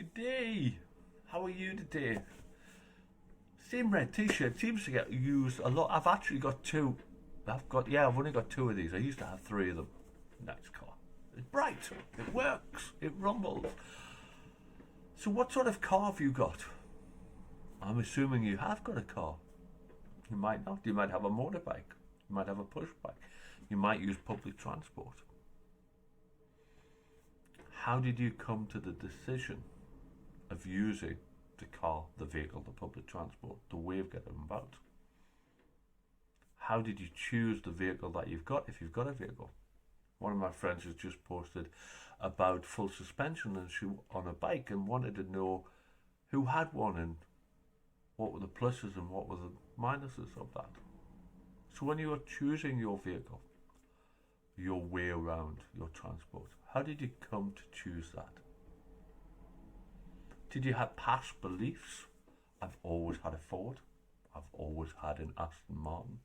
Good day. How are you today? Same red t-shirt seems to get used a lot. I've actually got two. I've only got two of these. I used to have three of them. Nice car. It's bright. It works. It rumbles. So what sort of car have you got? I'm assuming you have got a car. You might not. You might have a motorbike. You might have a push bike. You might use public transport. How did you come to the decision of using the car, the vehicle, the public transport, the way of getting about? How did you choose the vehicle that you've got if you've got a vehicle? One of my friends has just posted about full suspension on a bike and wanted to know who had one and what were the pluses and what were the minuses of that. So when you are choosing your vehicle, your way around your transport, how did you come to choose that? Did you have past beliefs? I've always had a Ford. I've always had an Aston Martin.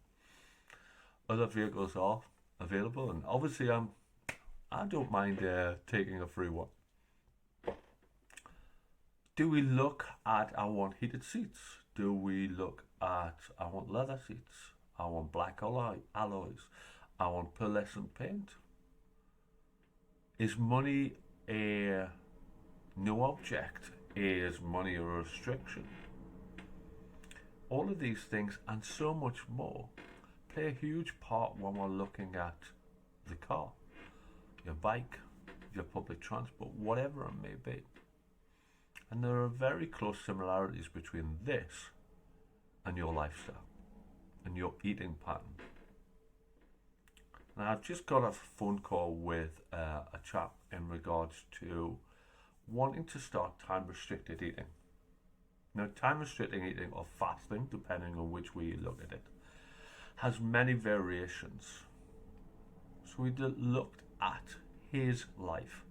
Other vehicles are available, and obviously I don't mind taking a free one. Do we look at I want heated seats? Do we look at I want leather seats? I want black alloys. I want pearlescent paint. Is money a no object? Is money a restriction? All of these things and so much more play a huge part when we're looking at the car, your bike, your public transport, whatever it may be. And there are very close similarities between this and your lifestyle and your eating pattern. Now, I've just got a phone call with a chap in regards to wanting to start time-restricted eating. Now, time-restricted eating or fasting, depending on which way you look at it, has many variations. So we looked at his life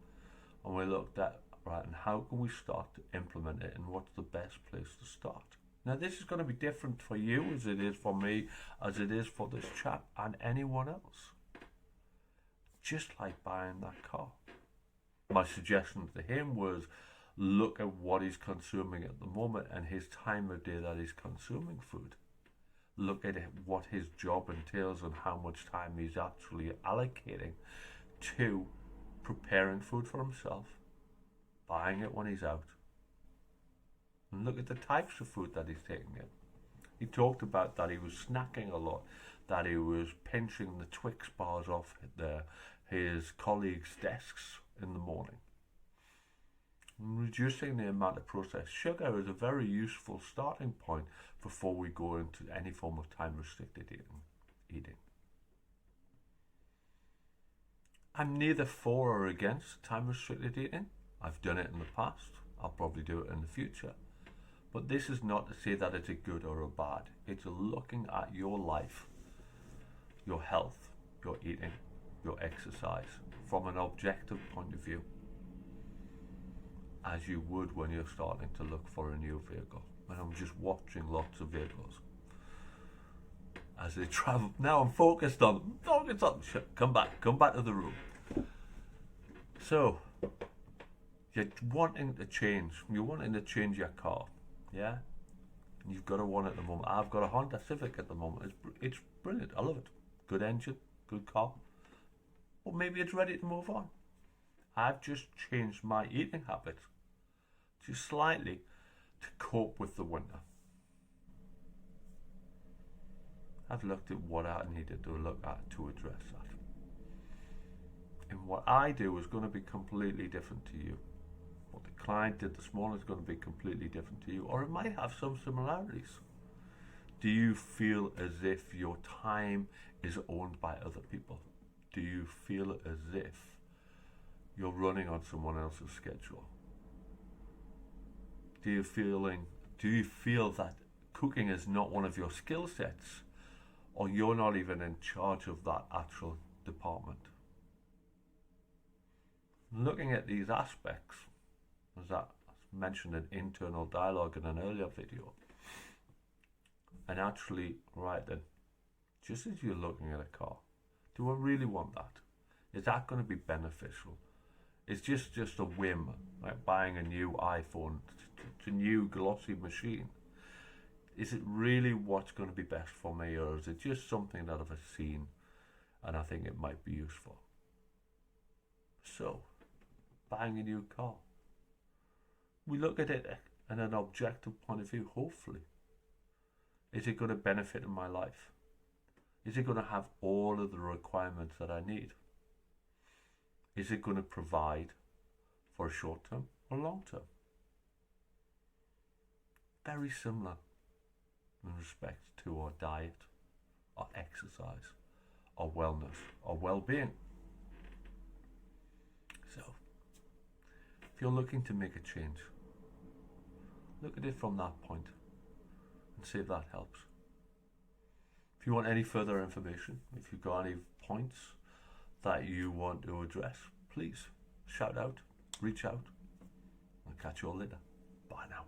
and we looked at, right, and how can we start to implement it and what's the best place to start? Now, this is going to be different for you as it is for me, as it is for this chap and anyone else. Just like buying that car. My suggestion to him was look at what he's consuming at the moment and his time of day that he's consuming food. Look at what his job entails and how much time he's actually allocating to preparing food for himself, buying it when he's out, and look at the types of food that he's taking in. He talked about that he was snacking a lot, that he was pinching the Twix bars off his colleagues' desks in the morning. And reducing the amount of processed sugar is a very useful starting point before we go into any form of time-restricted eating. I'm neither for or against time-restricted eating. I've done it in the past. I'll probably do it in the future. But this is not to say that it's a good or a bad. It's looking at your life, your health, your eating, your exercise from an objective point of view, as you would when you're starting to look for a new vehicle. And I'm just watching lots of vehicles as they travel. Now I'm focused on them. Focus on them. Come back to the room. So you're wanting to change. You're wanting to change your car, yeah. And you've got a one at the moment. I've got a Honda Civic at the moment. It's brilliant. I love it. Good engine, good car. Or maybe it's ready to move on. I've just changed my eating habits just slightly to cope with the winter. I've looked at what I needed to look at to address that. And what I do is going to be completely different to you. What the client did this morning is going to be completely different to you, or it might have some similarities. Do you feel as if your time is owned by other people? Do you feel as if you're running on someone else's schedule? Do you feel that cooking is not one of your skill sets, or you're not even in charge of that actual department? Looking at these aspects, as I mentioned in internal dialogue in an earlier video, and actually, right then, just as you're looking at a car, do I really want that? Is that going to be beneficial It's just a whim, like buying a new iPhone, a new glossy machine. Is it really what's going to be best for me, or is it just something that I've seen and I think it might be useful? So, buying a new car. We look at it in an objective point of view, hopefully. Is it going to benefit in my life? Is it going to have all of the requirements that I need? Is it going to provide for short term or long term? Very similar in respect to our diet, our exercise, our wellness, our well-being. So, if you're looking to make a change, look at it from that point and see if that helps. If you want any further information, if you've got any points that you want to address, please shout out, reach out. I'll catch you all later. Bye now.